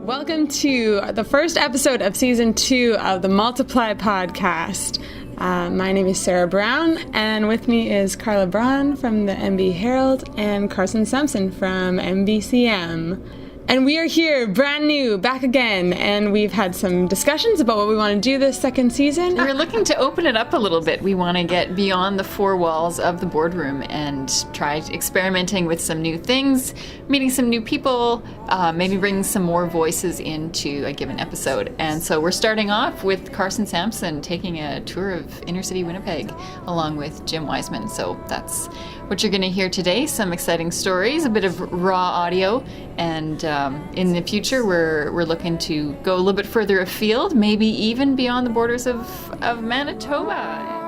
Welcome to the first episode of Season 2 of the Multiply podcast. My name is Sarah Brown, and with me is Carla Braun from the MB Herald and Carson Sampson from MBCM. And we are here, brand new, back again, and we've had some discussions about what we want to do this second season. We're looking to open it up a little bit. We want to get beyond the four walls of the boardroom and try experimenting with some new things, meeting some new people, maybe bring some more voices into a given episode. And so we're starting off with Carson Sampson taking a tour of inner city Winnipeg along with Jim Wiseman. So that's what you're going to hear today, some exciting stories, a bit of raw audio, and in the future we're looking to go a little bit further afield, maybe even beyond the borders of Manitoba.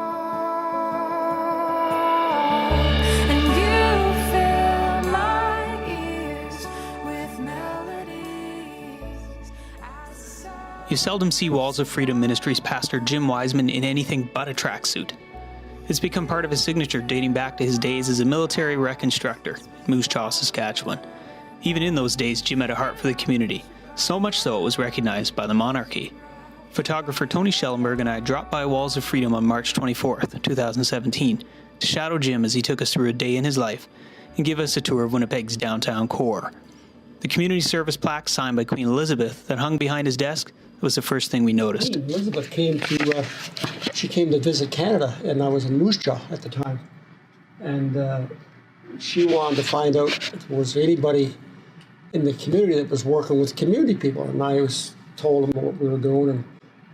You seldom see Walls of Freedom Ministries pastor Jim Wiseman in anything but a tracksuit. It's become part of his signature dating back to his days as a military wreck instructor in Moose Jaw, Saskatchewan. Even in those days, Jim had a heart for the community, so much so it was recognized by the monarchy. Photographer Tony Schellenberg and I dropped by Walls of Freedom on March 24th, 2017, to shadow Jim as he took us through a day in his life and give us a tour of Winnipeg's downtown core. The community service plaque signed by Queen Elizabeth that hung behind his desk was the first thing we noticed. Elizabeth came to visit Canada, and I was in Moose Jaw at the time. And she wanted to find out if there was anybody in the community that was working with community people. And I told them what we were doing and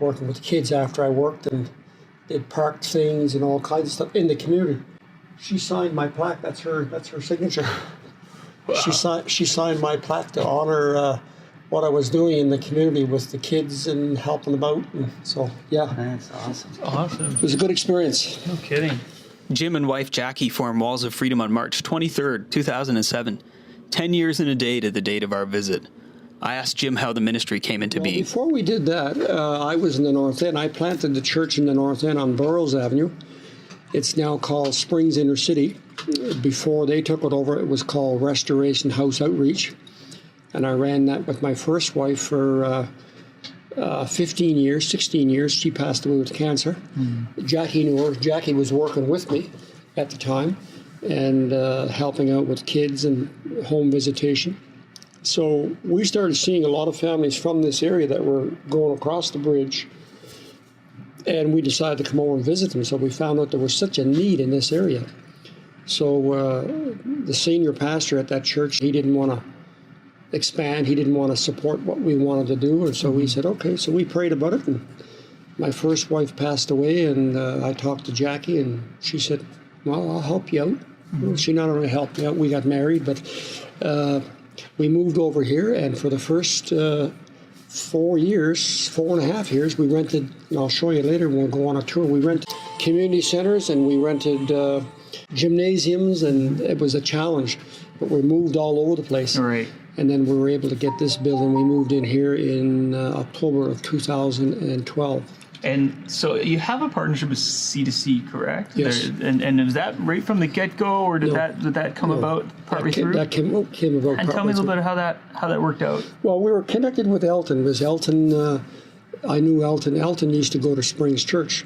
working with kids after I worked and did park things and all kinds of stuff in the community. She signed my plaque. That's her signature. Wow. She signed my plaque to honor what I was doing in the community with the kids and helping them out. And so, yeah. That's awesome. Awesome. It was a good experience. No kidding. Jim and wife Jacqie formed Walls of Freedom on March 23rd, 2007. 10 years and a day to the date of our visit. I asked Jim how the ministry came into being. Before we did that, I was in the North End. I planted the church in the North End on Burroughs Avenue. It's now called Springs Inner City. Before they took it over, it was called Restoration House Outreach. And I ran that with my first wife for 16 years. She passed away with cancer. Jacqie knew her. Jacqie was working with me at the time and helping out with kids and home visitation. So we started seeing a lot of families from this area that were going across the bridge, and we decided to come over and visit them. So we found out there was such a need in this area. So the senior pastor at that church, he didn't want to expand. He didn't want to support what we wanted to do. And so we said, okay. So we prayed about it. And my first wife passed away, and I talked to Jacqie, and she said, well, I'll help you out. Well, she not only helped me out, we got married, but we moved over here. And for the first 4.5 years, we rented, and I'll show you later when we'll go on a tour, we rented community centers and we rented gymnasiums, and it was a challenge. But we moved all over the place. Right. And then we were able to get this building. We moved in here in October of 2012. And so you have a partnership with C2C, correct? Yes. And was that right from the get-go, or did that come about partway through? That came about. And tell me a little bit how that worked out. Well, we were connected with Elton. Because Elton, I knew Elton. Elton used to go to Springs Church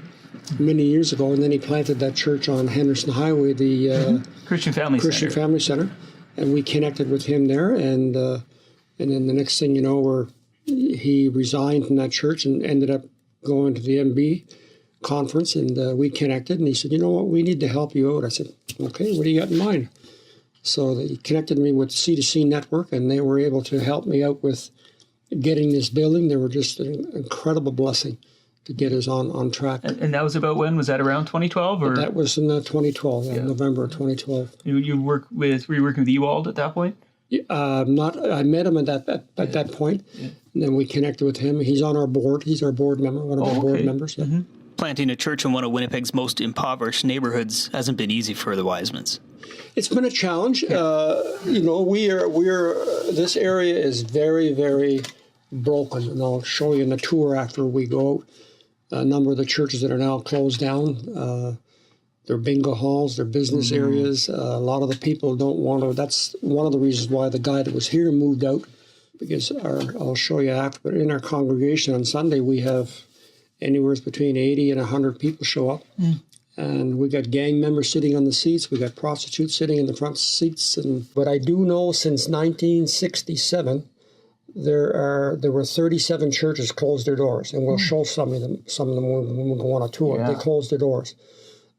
many years ago, and then he planted that church on Henderson Highway, the Christian Family Center. And we connected with him there, and then the next thing you know, he resigned from that church and ended up going to the MB conference, and we connected, and he said, you know what, we need to help you out. I said, okay, what do you got in mind? So they connected me with C2C Network, and they were able to help me out with getting this building. They were just an incredible blessing to get us on track. And that was about when? Was that around 2012? Or? That was in 2012, November of 2012. Were you working with Ewald at that point? I met him at that point, and then we connected with him. He's on our board. He's our board member, one of our board members. Yeah. Mm-hmm. Planting a church in one of Winnipeg's most impoverished neighborhoods hasn't been easy for the Wisemans. It's been a challenge. This area is very, very broken, and I'll show you in the tour after we go out. A number of the churches that are now closed down, their bingo halls, their business areas. A lot of the people don't want to. That's one of the reasons why the guy that was here moved out because I'll show you after, but in our congregation on Sunday, we have anywhere between 80 and 100 people show up. And we got gang members sitting on the seats. We got prostitutes sitting in the front seats. But I do know since 1967, there were 37 churches closed their doors, and we'll show some of them when we go on a tour. They closed their doors.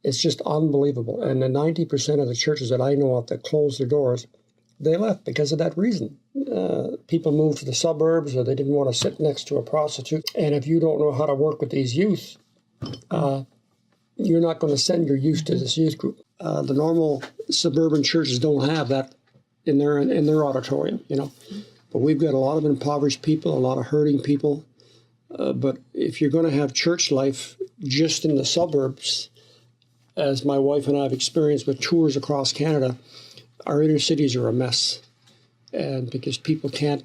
It's just unbelievable. And the 90% of the churches that I know of that closed their doors, they left because of that reason. People moved to the suburbs, or they didn't want to sit next to a prostitute. And if you don't know how to work with these youth, you're not going to send your youth to this youth group. The normal suburban churches don't have that in their auditorium, you know. But we've got a lot of impoverished people, a lot of hurting people. But if you're going to have church life just in the suburbs, as my wife and I have experienced with tours across Canada, our inner cities are a mess. And because people can't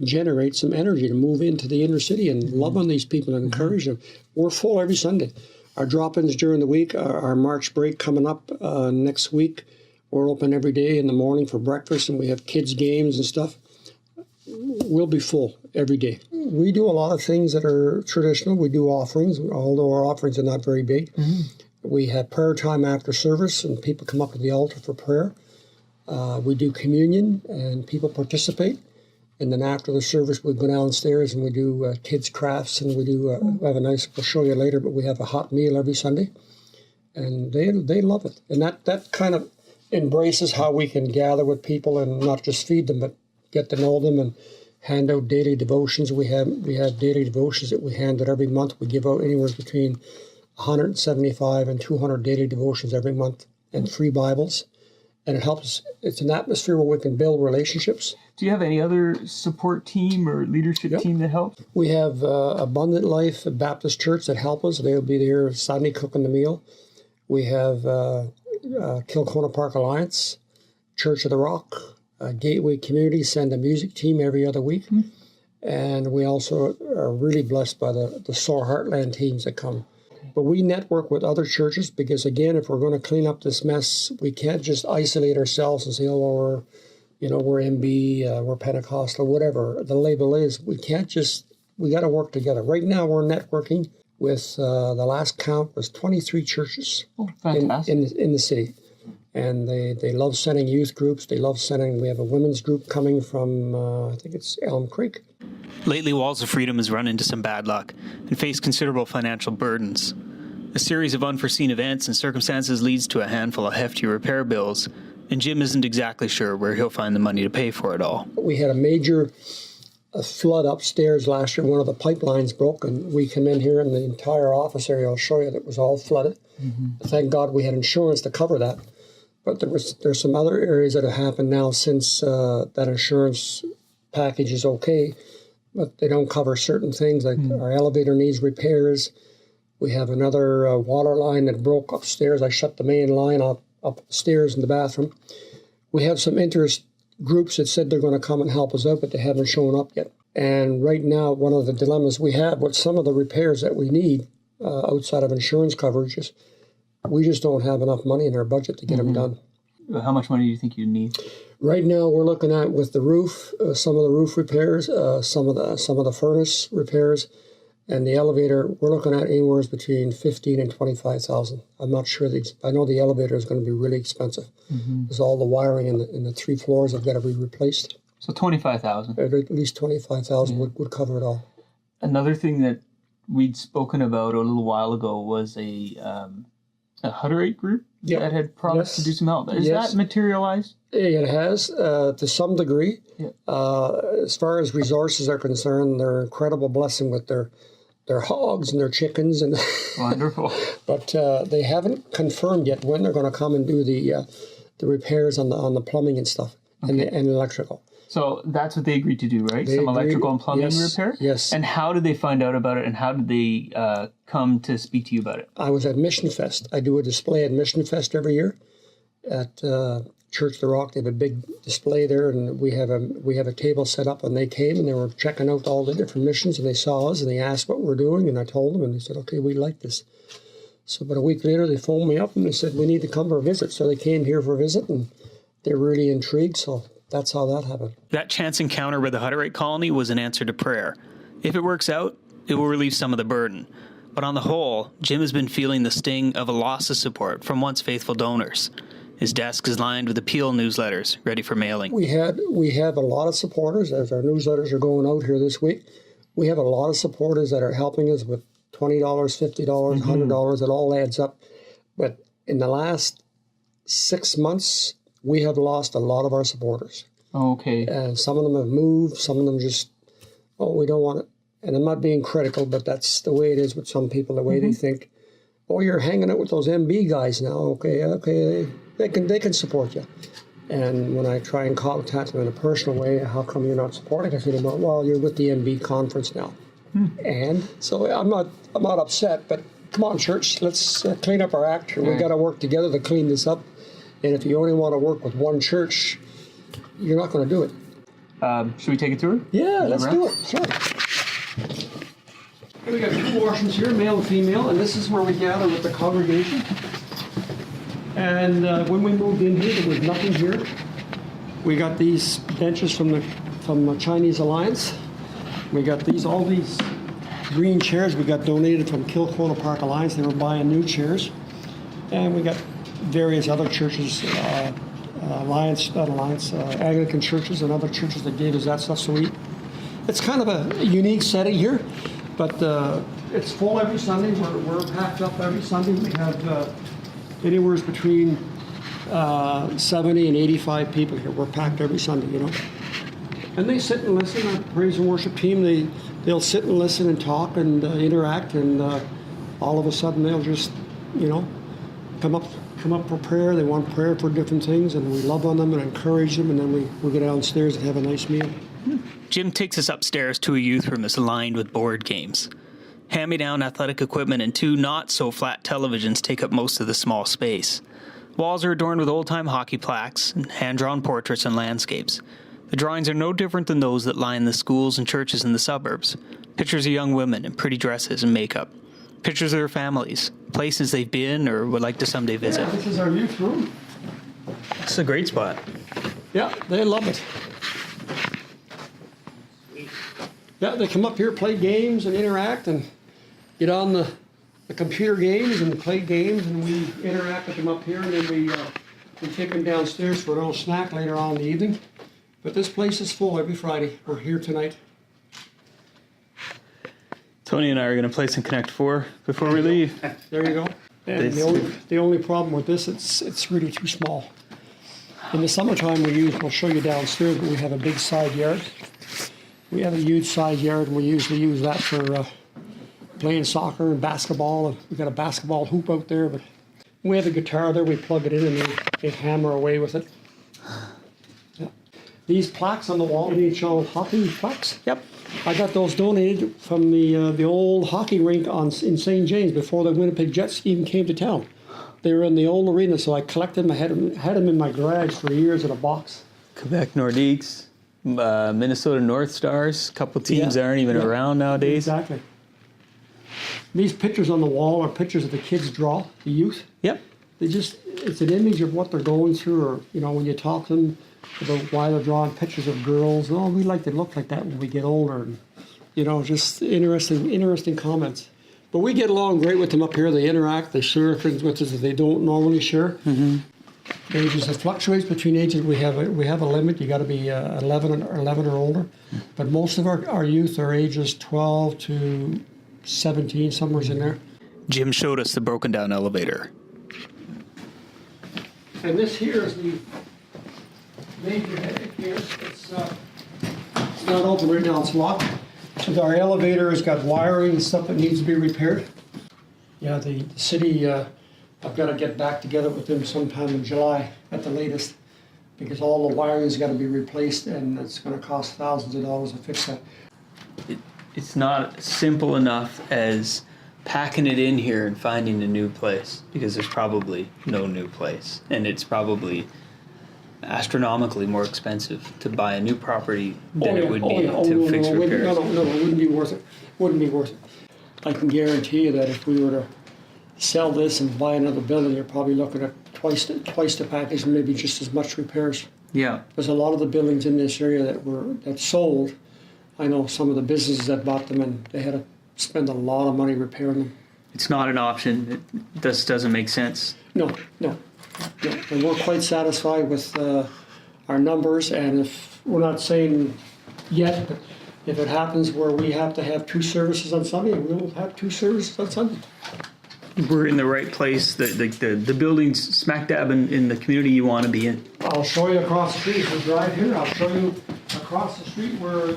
generate some energy to move into the inner city and love on these people and encourage them. We're full every Sunday. Our drop-ins during the week, our March break coming up next week, we're open every day in the morning for breakfast, and we have kids' games and stuff. We'll be full every day. We do a lot of things that are traditional. We do offerings, although our offerings are not very big. We have prayer time after service, and people come up to the altar for prayer. We do communion, and people participate. And then after the service, we go downstairs and we do kids' crafts, and we do we have a nice, we'll show you later, but we have a hot meal every Sunday. And they love it. And that kind of embraces how we can gather with people and not just feed them, but get to know them and hand out daily devotions. We have daily devotions that we hand out every month. We give out anywhere between 175 and 200 daily devotions every month, and free Bibles. And it helps. It's an atmosphere where we can build relationships. Do you have any other support team or leadership team that helps? We have Abundant Life Baptist Church that help us. They'll be there Sunday cooking the meal. We have Kilcona Park Alliance, Church of the Rock, Gateway Community send a music team every other week. And we also are really blessed by the Soar Heartland teams that come. But we network with other churches because, again, if we're going to clean up this mess, we can't just isolate ourselves and say, oh, well, we're MB, we're Pentecostal, whatever the label is. We got to work together. Right now, we're networking with, the last count was 23 churches in the city. And they love sending youth groups. We have a women's group coming from, I think it's Elm Creek. Lately, Walls of Freedom has run into some bad luck and faced considerable financial burdens. A series of unforeseen events and circumstances leads to a handful of hefty repair bills, and Jim isn't exactly sure where he'll find the money to pay for it all. We had a major flood upstairs last year. One of the pipelines broke, and we come in here, and the entire office area, I'll show you, that was all flooded. Thank God we had insurance to cover that. But there's some other areas that have happened now since that insurance package is okay, but they don't cover certain things, like our elevator needs repairs. We have another water line that broke upstairs. I shut the main line upstairs in the bathroom. We have some interest groups that said they're going to come and help us out, but they haven't shown up yet. And right now, one of the dilemmas we have with some of the repairs that we need outside of insurance coverages, we just don't have enough money in our budget to get them done. How much money do you think you need? Right now, we're looking at, with the roof, some of the roof repairs, some of the furnace repairs, and the elevator. We're looking at anywhere between $15,000 and $25,000. I'm not sure. I know the elevator is going to be really expensive because all the wiring in the 3 floors have got to be replaced. So $25,000. At least $25,000 would cover it all. Another thing that we'd spoken about a little while ago was a Hutterite group that had promised to do some help. Is that materialized? It has, to some degree. As far as resources are concerned, they're an incredible blessing with their hogs and their chickens. And wonderful. But they haven't confirmed yet when they're going to come and do the repairs on the plumbing and stuff and electrical. So that's what they agreed to do, right? Some electrical and plumbing repair? Yes. And how did they find out about it, and how did they come to speak to you about it? I was at Mission Fest. I do a display at Mission Fest every year at Church of the Rock. They have a big display there, and we have a table set up, and they came, and they were checking out all the different missions, and they saw us, and they asked what we're doing, and I told them, and they said, okay, we like this. So about a week later, they phoned me up, and they said, we need to come for a visit. So they came here for a visit, and they're really intrigued, so that's how that happened. That chance encounter with the Hutterite colony was an answer to prayer. If it works out, it will relieve some of the burden. But on the whole, Jim has been feeling the sting of a loss of support from once faithful donors. His desk is lined with appeal newsletters ready for mailing. We have a lot of supporters, as our newsletters are going out here this week. We have a lot of supporters that are helping us with $20, $50, $100. It all adds up. But in the last 6 months, we have lost a lot of our supporters. Okay. And some of them have moved. Some of them just, we don't want it. And I'm not being critical, but that's the way it is with some people, the way they think. You're hanging out with those MB guys now. Okay, they can support you. And when I try and contact them in a personal way, how come you're not supporting? I say, well, you're with the MB conference now. And so I'm not upset, but come on, church, let's clean up our act here. We've got to work together to clean this up. And if you only want to work with one church, you're not going to do it. Should we take a tour? Yeah, let's do it. Sure. We got 2 washrooms here, male and female, and this is where we gather with the congregation. And when we moved in here, there was nothing here. We got these benches from the Chinese Alliance. We got all these green chairs we got donated from Kilcola Park Alliance. They were buying new chairs. And we got various other churches, Anglican churches and other churches that gave us that stuff. So it's kind of a unique setting here. But it's full every Sunday. We're packed up every Sunday. We have anywhere between 70 and 85 people here. We're packed every Sunday, And they sit and listen. Our praise and worship team, they'll sit and listen and talk and interact. And all of a sudden they'll just, come up for prayer. They want prayer for different things. And we love on them and encourage them. And then we go downstairs and have a nice meal. Jim takes us upstairs to a youth room that's lined with board games. Hand-me-down athletic equipment and 2 not-so-flat televisions take up most of the small space. Walls are adorned with old-time hockey plaques and hand-drawn portraits and landscapes. The drawings are no different than those that line the schools and churches in the suburbs. Pictures of young women in pretty dresses and makeup. Pictures of their families, places they've been or would like to someday visit. Yeah, this is our youth room. It's a great spot. Yeah, they love it. Yeah, they come up here, play games and interact and get on the computer games and play games, and we interact with them up here, and then we take them downstairs for a little snack later on in the evening. But this place is full every Friday. We're here tonight. Tony and I are going to play some Connect 4 before we leave. There you go. And the only problem with this, it's really too small. In the summertime we'll show you downstairs, but we have a big side yard. We have a huge side yard, and we usually use that for playing soccer and basketball. And we've got a basketball hoop out there, but we have a guitar there. We plug it in, and they hammer away with it. Yeah. These plaques on the wall, NHL hockey plaques. Yep. I got those donated from the old hockey rink in St. James before the Winnipeg Jets even came to town. They were in the old arena, so I collected them. I had them in my garage for years in a box. Quebec Nordiques. Minnesota North Stars, a couple teams that aren't even around nowadays. Exactly. These pictures on the wall are pictures that the kids draw, the youth. Yep. It's an image of what they're going through, or, when you talk to them about why they're drawing pictures of girls. We like to look like that when we get older. And, just interesting comments. But we get along great with them up here. They interact, they share things with us that they don't normally share. Mm-hmm. Ages, it fluctuates between ages. We have a limit. You got to be 11 or older. But most of our youth are ages 12 to 17, somewhere in there. Jim showed us the broken down elevator. And this here is the major head here. It's not open right now. It's locked. So our elevator has got wiring and stuff that needs to be repaired. Yeah, the city. I've got to get back together with them sometime in July at the latest, because all the wiring's got to be replaced, and it's going to cost thousands of dollars to fix that. It's not simple enough as packing it in here and finding a new place, because there's probably no new place, and it's probably astronomically more expensive to buy a new property than it would be to fix repairs. No, it wouldn't be worth it. Wouldn't be worth it. I can guarantee you that if we were to sell this and buy another building, you're probably looking at twice the package and maybe just as much repairs. Yeah. There's a lot of the buildings in this area that sold. I know some of the businesses that bought them, and they had to spend a lot of money repairing them. It's not an option. This doesn't make sense. No. And we're quite satisfied with our numbers, and if we're not saying yet, but if it happens where we have to have 2 services on Sunday, we'll have 2 services on Sunday. We're in the right place. The building's smack dab in the community you want to be in. I'll show you across the street. If we drive here, I'll show you across the street where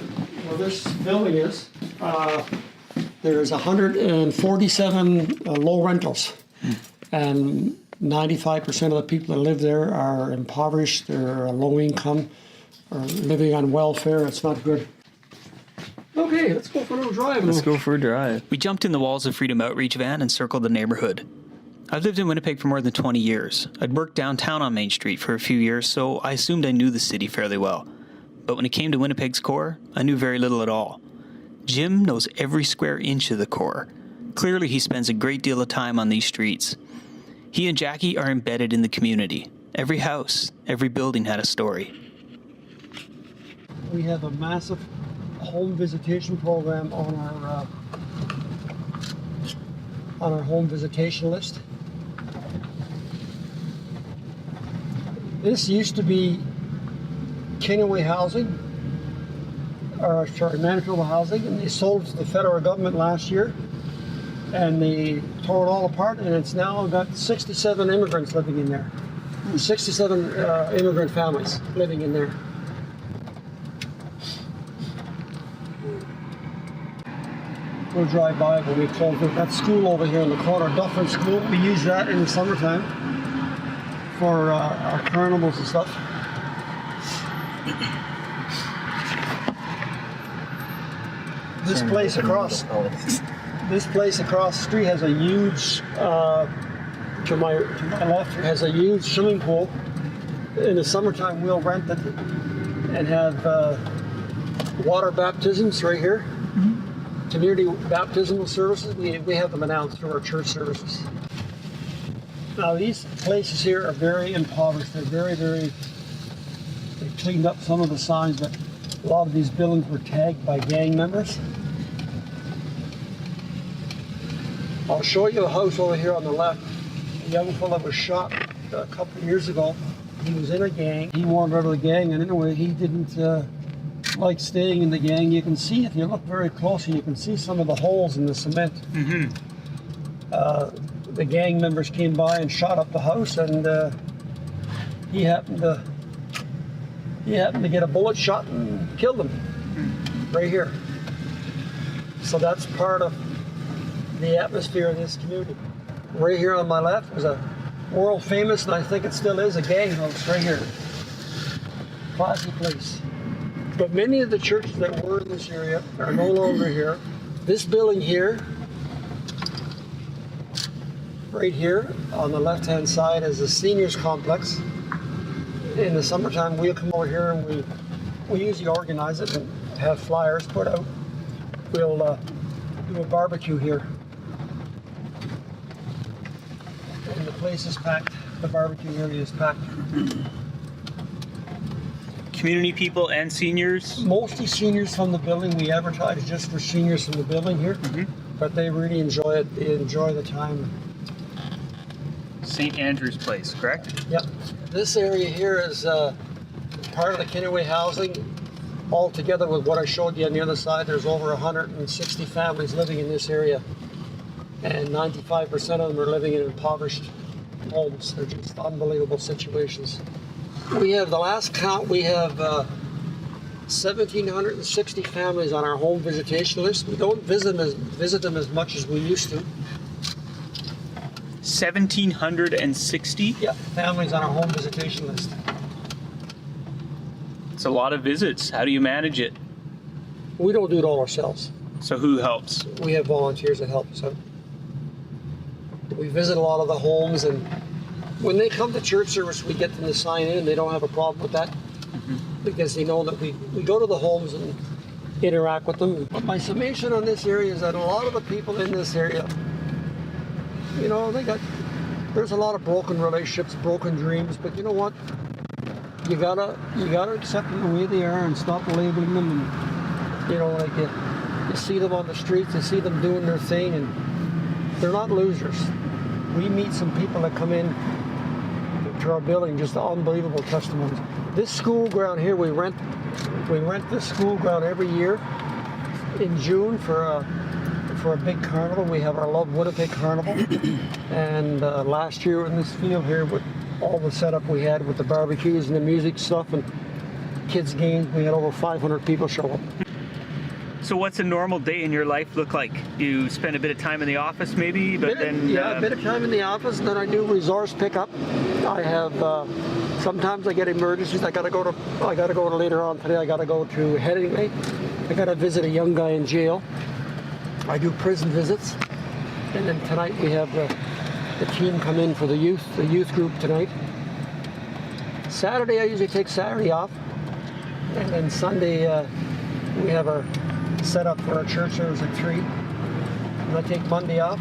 this building is. There's 147 low rentals, and 95% of the people that live there are impoverished. They're low income, or living on welfare. It's not good. Okay, let's go for a little drive. Let's go for a drive. We jumped in the Walls of Freedom outreach van and circled the neighborhood. I've lived in Winnipeg for more than 20 years. I'd worked downtown on Main Street for a few years, so I assumed I knew the city fairly well. But when it came to Winnipeg's core, I knew very little at all. Jim knows every square inch of the core. Clearly, he spends a great deal of time on these streets. He and Jacqie are embedded in the community. Every house, every building had a story. We have a massive home visitation program on our home visitation list. This used to be Kinaway Housing, Manitoba Housing, and they sold it to the federal government last year, and they tore it all apart, and it's now got 67 immigrants living in there. 67 immigrant families living in there. We'll drive by when we close that school over here in the corner, Dufferin School. We use that in the summertime for our carnivals and stuff. This place across the street has a huge, to my left, has a huge swimming pool. In the summertime, we'll rent it and have water baptisms right here. Community baptismal services, we have them announced through our church services. Now these places here are very impoverished. They're they cleaned up some of the signs, but a lot of these buildings were tagged by gang members. I'll show you a house over here on the left. A young fellow was shot a couple of years ago. He was in a gang. He wanted out of the gang, and anyway, he didn't like staying in the gang. You can see, if you look very closely, you can see some of the holes in the cement. Mm-hmm. The gang members came by and shot up the house, and he happened to get a bullet shot and killed him right here. So that's part of the atmosphere in this community. Right here on my left was a world famous, and I think it still is, a gang house right here. Classy place. But many of the churches that were in this area are no longer here. This building here, right here on the left-hand side, is a seniors complex. In the summertime, we'll come over here and we usually organize it and have flyers put out. We'll do a barbecue here. And the place is packed. The barbecue area is packed. Community people and seniors? Mostly seniors from the building. We advertise just for seniors from the building here, but they really enjoy it. They enjoy the time. St. Andrew's Place, correct? Yep. This area here is part of the Kinaway Housing. All together with what I showed you on the other side, there's over 160 families living in this area, and 95% of them are living in impoverished homes. They're just unbelievable situations. We have, the last count, we have 1,760 families on our home visitation list. We don't visit them as much as we used to. 1,760? Yeah, families on our home visitation list. It's a lot of visits. How do you manage it? We don't do it all ourselves. So who helps? We have volunteers that help us out. We visit a lot of the homes, and when they come to church service, we get them to sign in. They don't have a problem with that because they know that we go to the homes and interact with them. But my summation on this area is that a lot of the people in this area, you know, there's a lot of broken relationships, broken dreams, but you know what? you gotta accept them the way they are and stop labeling them. And like you see them on the streets, you see them doing their thing, and they're not losers. We meet some people that come in to our building, just unbelievable testimonies. This school ground here, we rent this school ground every year in June for a big carnival. We have our Love Winnipeg Carnival, and last year in this field here with all the setup we had with the barbecues and the music stuff and kids games, we had over 500 people show up. So what's a normal day in your life look like? You spend a bit of time in the office maybe, a bit of time in the office, and then I do resource pickup. I have sometimes I get emergencies. I gotta go to later on today. I gotta go to Headingley. I gotta visit a young guy in jail. I do prison visits, and then tonight we have the team come in for the youth group tonight. Saturday I usually take Saturday off, and then Sunday we have our set up for our church service at 3. And I take Monday off,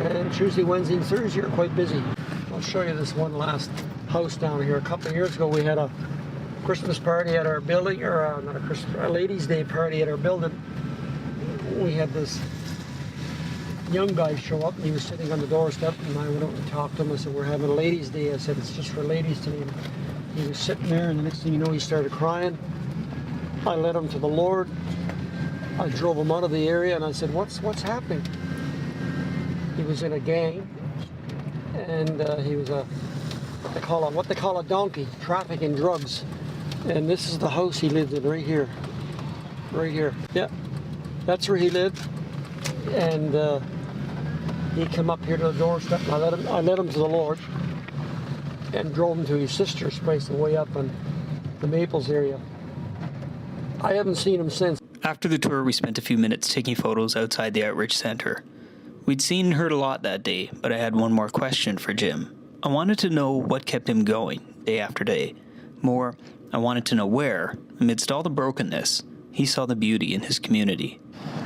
and Tuesday, Wednesday, and Thursday are quite busy. I'll show you this one last house down here. A couple of years ago we had a Christmas party at our building, or not a Christmas, a Ladies' Day party at our building. We had this young guy show up, and he was sitting on the doorstep, and I went out and talked to him. I said, we're having a Ladies' Day. I said, it's just for ladies today. And he was sitting there, and the next thing you know, he started crying. I led him to the Lord. I drove him out of the area, and I said, what's happening? He was in a gang, and he was what they call a donkey, trafficking drugs. And this is the house he lived in, right here. Yeah, that's where he lived. And he came up here to the doorstep, and I led him to the Lord, and drove him to his sister's place way up in the Maples area. I haven't seen him since. After the tour, we spent a few minutes taking photos outside the Outreach Center. We'd seen and heard a lot that day, but I had one more question for Jim. I wanted to know what kept him going, day after day. More, I wanted to know where, amidst all the brokenness, he saw the beauty in his community.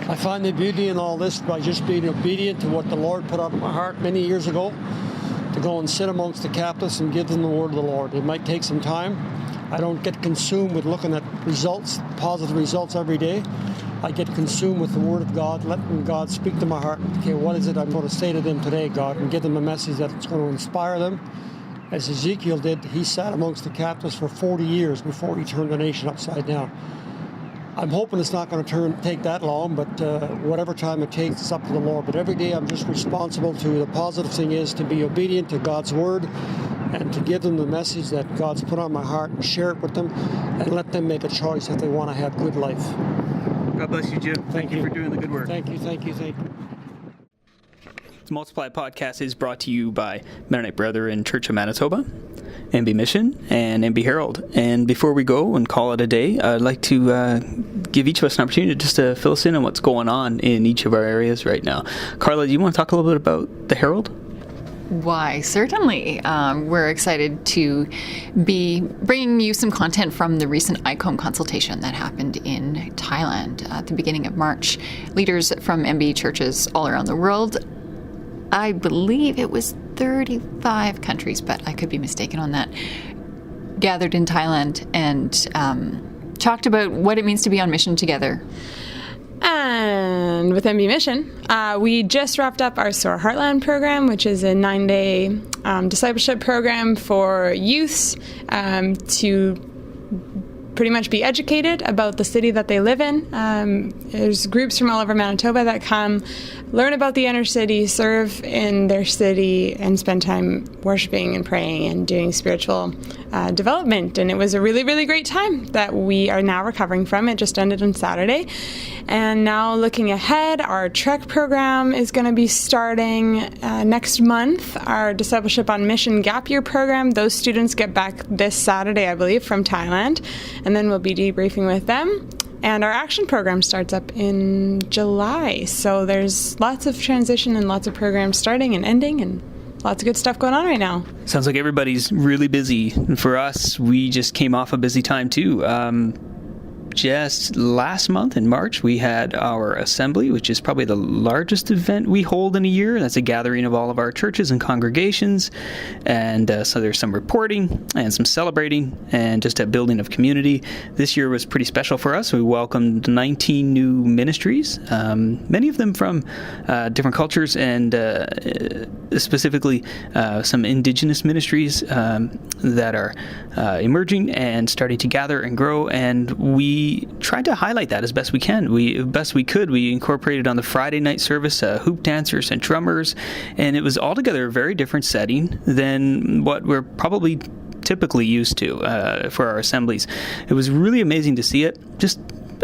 I find the beauty in all this by just being obedient to what the Lord put out in my heart many years ago, to go and sit amongst the captives and give them the word of the Lord. It might take some time. I don't get consumed with looking at results, positive results every day. I get consumed with the Word of God, letting God speak to my heart. Okay, what is it I'm going to say to them today, God, and give them a message that's going to inspire them. As Ezekiel did, he sat amongst the captives for 40 years before he turned the nation upside down. I'm hoping it's not going to take that long, but whatever time it takes, it's up to the Lord. But every day I'm just responsible to, the positive thing is to be obedient to God's Word, and to give them the message that God's put on my heart and share it with them, and let them make a choice if they want to have good life. God bless you, Jim. Thank you for doing the good work. Thank you. The Multiply podcast is brought to you by Mennonite Brethren Church of Manitoba, MB Mission, and MB Herald. And before we go and call it a day, I'd like to give each of us an opportunity just to fill us in on what's going on in each of our areas right now. Carla, do you want to talk a little bit about the Herald? Why, certainly. We're excited to be bringing you some content from the recent ICOM consultation that happened in Thailand at the beginning of March. Leaders from MB churches all around the world, I believe it was 35 countries, but I could be mistaken on that, gathered in Thailand and talked about what it means to be on mission together. And with MB Mission, we just wrapped up our SOAR Heartland program, which is a 9-day discipleship program for youths to pretty much be educated about the city that they live in. There's groups from all over Manitoba that come learn about the inner city, serve in their city, and spend time worshiping and praying and doing spiritual development. And it was a really, really great time that we are now recovering from. It just ended on Saturday. And now looking ahead, our Trek program is going to be starting next month. Our Discipleship on Mission Gap Year program, those students get back this Saturday, I believe, from Thailand. And then we'll be debriefing with them. And our action program starts up in July. So there's lots of transition and lots of programs starting and ending and lots of good stuff going on right now. Sounds like everybody's really busy. And for us, we just came off a busy time too. just last month in March, we had our assembly, which is probably the largest event we hold in a year. That's a gathering of all of our churches and congregations. And so there's some reporting and some celebrating and just a building of community. This year was pretty special for us. We welcomed 19 new ministries, many of them from different cultures, and specifically some indigenous ministries that are emerging and starting to gather and grow. And we tried to highlight that as best we can. Best we could. We incorporated on the Friday night service hoop dancers and drummers, and it was altogether a very different setting than what we're probably typically used to for our assemblies. It was really amazing to see it. Just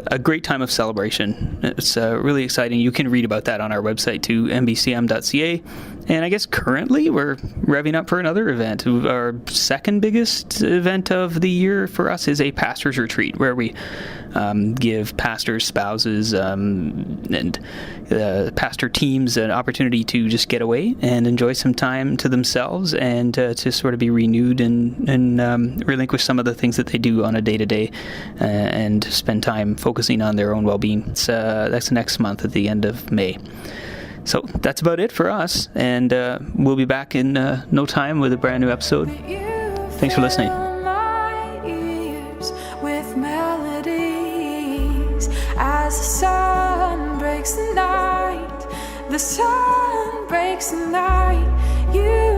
a great time of celebration. It's really exciting. You can read about that on our website too, mbcm.ca. And I guess currently we're revving up for another event. Our second biggest event of the year for us is a pastor's retreat, where we give pastors, spouses, and pastor teams an opportunity to just get away and enjoy some time to themselves, and to sort of be renewed and relinquish some of the things that they do on a day-to-day, and spend time focusing on their own well-being. That's next month at the end of May. So that's about it for us, and we'll be back in no time with a brand new episode. Thanks for listening. As the sun breaks the night, the sun breaks the night, you